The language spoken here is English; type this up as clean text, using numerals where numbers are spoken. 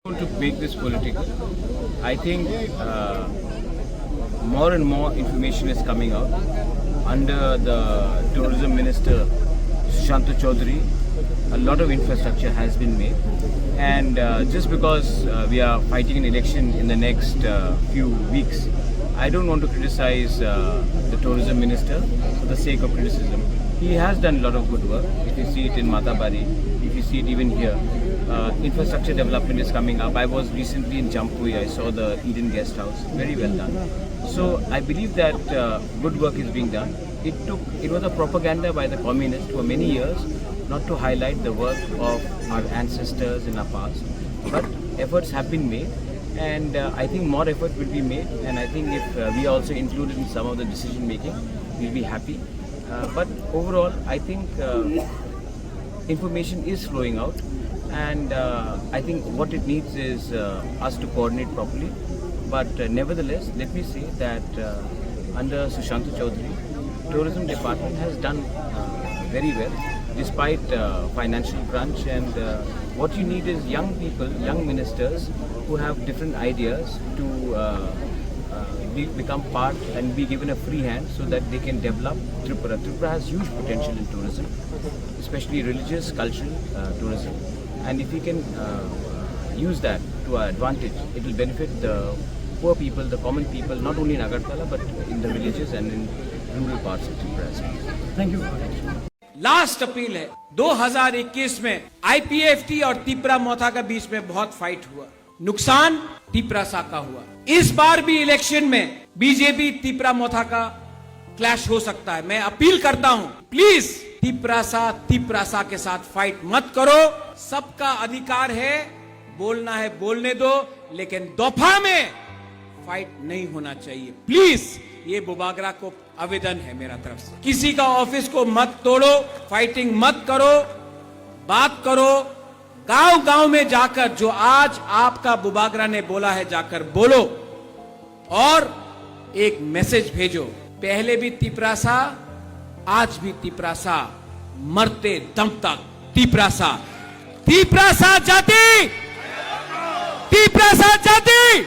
To make this political, I think more and more information is coming out. Under the tourism minister Sushant Chaudhary, a lot of infrastructure has been made, and just because we are fighting an election in the next few weeks, I don't want to criticize the tourism minister for the sake of criticism. He has done a lot of good work. If you see it in Matabari, if you see it even here, infrastructure development is coming up. I was recently in Jampui. I saw the Eden guest house. Very well done. So I believe that good work is being done. It was a propaganda by the communists for many years not to highlight the work of our ancestors in our past. But efforts have been made, and I think more effort will be made. And I think if we are also included in some of the decision making, we'll be happy. But overall, I think information is flowing out, and I think what it needs is us to coordinate properly. But nevertheless, let me say that under Sushant Chaudhary, tourism department has done very well despite financial crunch, and what you need is young people, young ministers who have different ideas to become part and be given a free hand so that they can develop Tripura. Tripura has huge potential in tourism, especially religious, cultural tourism, and if we can use that to our advantage, it will benefit the poor people, the common people, not only in Agartala but in the villages and in rural parts of Tripura as well. Thank you. Last appeal है, 2021 में IPFT और तिपरा मोथा के बीच में बहुत fight हुआ, नुकसान तिपरासा का हुआ। इस बार भी इलेक्शन में बीजेपी तिपरा मोथा का क्लैश हो सकता है। मैं अपील करता हूं, प्लीज तिपरासा के साथ फाइट मत करो। सबका अधिकार है, बोलना है बोलने दो, लेकिन दोफा में फाइट नहीं होना चाहिए। प्लीज, ये बुबागरा को आवेदन है मेरा तरफ से। किसी का ऑफिस को मत तोड़ो, फाइटिंग मत करो, बात करो। गांव गांव में जाकर जो आज आपका बुबागरा ने बोला है, जाकर बोलो और एक मैसेज भेजो। पहले भी तिपरासा, आज भी तिपरासा, मरते दम तक तिपरासा। तिपरासा जाति, तिपरासा जाति।